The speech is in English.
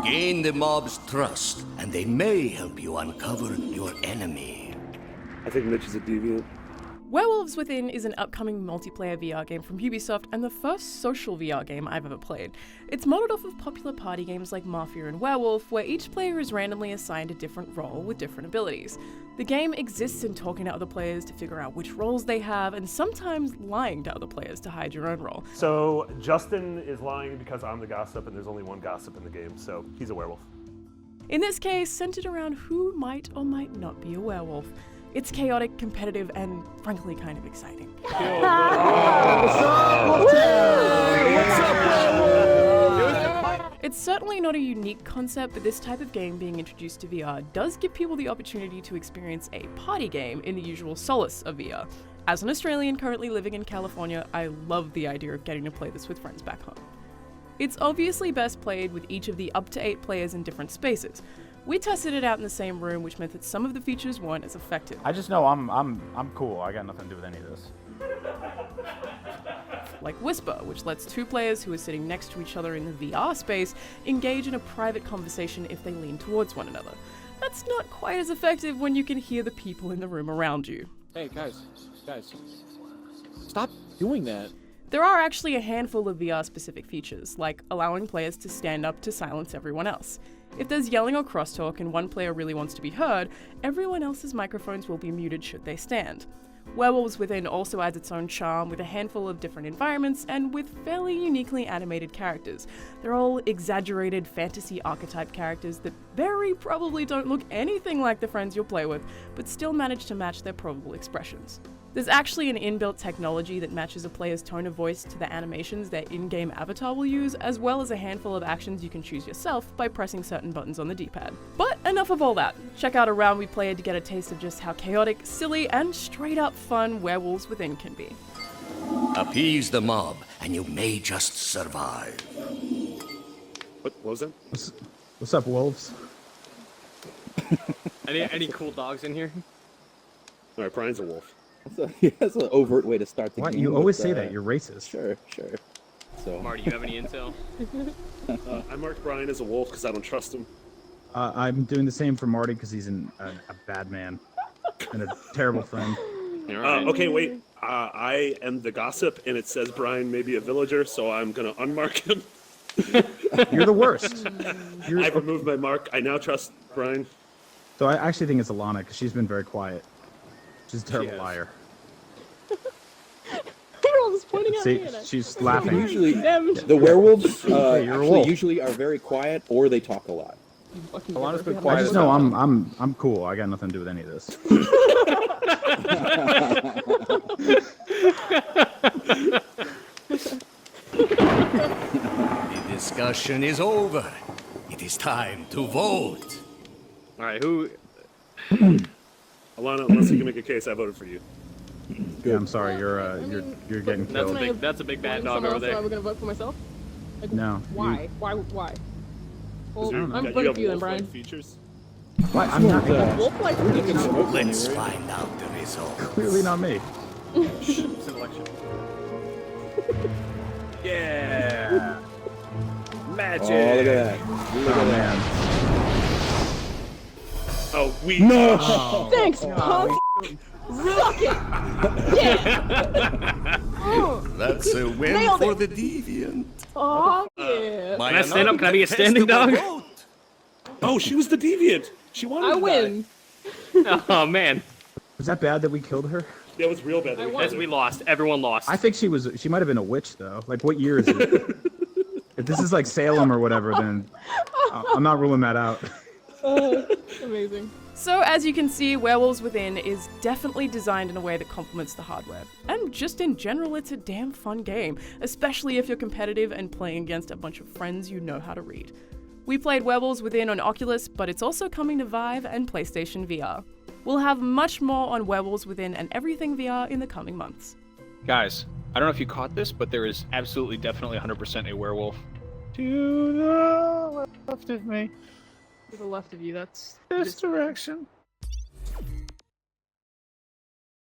Gain the mob's trust, and they may help you uncover your enemy. I think Mitch is a deviant. Werewolves Within is an upcoming multiplayer VR game from Ubisoft and the first social VR game I've ever played. It's modeled off of popular party games like Mafia and Werewolf, where each player is randomly assigned a different role with different abilities. The game exists in talking to other players to figure out which roles they have, and sometimes lying to other players to hide your own role. So Justin is lying because I'm the gossip, and there's only one gossip in the game, so he's a werewolf. In this case, centered around who might or might not be a werewolf. It's chaotic, competitive, and frankly kind of exciting. It's certainly not a unique concept, but this type of game being introduced to VR does give people the opportunity to experience a party game in the usual solace of VR. As an Australian currently living in California, I love the idea of getting to play this with friends back home. It's obviously best played with each of the up to 8 players in different spaces. We tested it out in the same room, which meant that some of the features weren't as effective. I just know I'm cool. I got nothing to do with any of this. Like Whisper, which lets 2 players who are sitting next to each other in the VR space engage in a private conversation if they lean towards one another. That's not quite as effective when you can hear the people in the room around you. Hey, guys, stop doing that. There are actually a handful of VR-specific features, like allowing players to stand up to silence everyone else. If there's yelling or crosstalk and one player really wants to be heard, everyone else's microphones will be muted should they stand. Werewolves Within also adds its own charm with a handful of different environments and with fairly uniquely animated characters. They're all exaggerated fantasy archetype characters that very probably don't look anything like the friends you'll play with, but still manage to match their probable expressions. There's actually an inbuilt technology that matches a player's tone of voice to the animations their in-game avatar will use, as well as a handful of actions you can choose yourself by pressing certain buttons on the D-pad. But enough of all that. Check out a round we played to get a taste of just how chaotic, silly, and straight-up fun Werewolves Within can be. Appease the mob, and you may just survive. What was that? What's up, wolves? Any cool dogs in here? All right, Brian's a wolf. That's an overt way to start the Why game. you always say that? You're racist. Sure. So. Marty, you have any intel? I marked Brian as a wolf because I don't trust him. I'm doing the same for Marty because he's a bad man and a terrible friend. Right. Okay, wait. I am the gossip, and it says Brian may be a villager, so I'm gonna unmark him. You're the worst. I've removed my mark. I now trust Brian. So I actually think it's Alana because she's been very quiet. She's a terrible liar. They're all just pointing at See, me. And she's laughing. Usually, Damned. the werewolves Hey, you're a actually wolf. usually are very quiet, or they talk a lot. Alana's been I quiet. just know I'm cool. I got nothing to do with any of this. The discussion is over. It is time to vote. All right, who? Alana, unless you can make a case, I voted for you. Yeah, I'm sorry. You're getting That's killed. a big bad dog someone over else, there. so I'm gonna vote for myself. Like, No. Why? Why? Well, You I'm have voting for you then, wolf-like Brian. features. Why? I'm not. Wolf-like. Let's find out the results. Clearly not me. It's an election. Yeah. Magic. Oh, look at that! Look Oh at that! man. Oh, we. No! Thanks, punk. Suck it. Yeah. Oh, That's a win Nailed for it. the deviant. oh yeah. By Can I stand up? Can I be a another standing dog? contestable vote. Oh, she was the deviant. She wanted I to win. Oh man, Was that bad that we killed her? Die. That was real bad. that we won. yes, we lost. Everyone lost. I think she might have been a witch though. Like what year is it? If this is like Salem or whatever, then I'm not ruling that out. Amazing. So as you can see, Werewolves Within is definitely designed in a way that complements the hardware. And just in general, it's a damn fun game, especially if you're competitive and playing against a bunch of friends you know how to read. We played Werewolves Within on Oculus, but it's also coming to Vive and PlayStation VR. We'll have much more on Werewolves Within and everything VR in the coming months. Guys, I don't know if you caught this, but there is absolutely definitely 100% a werewolf to the left of me. To the left of you, that's This direction.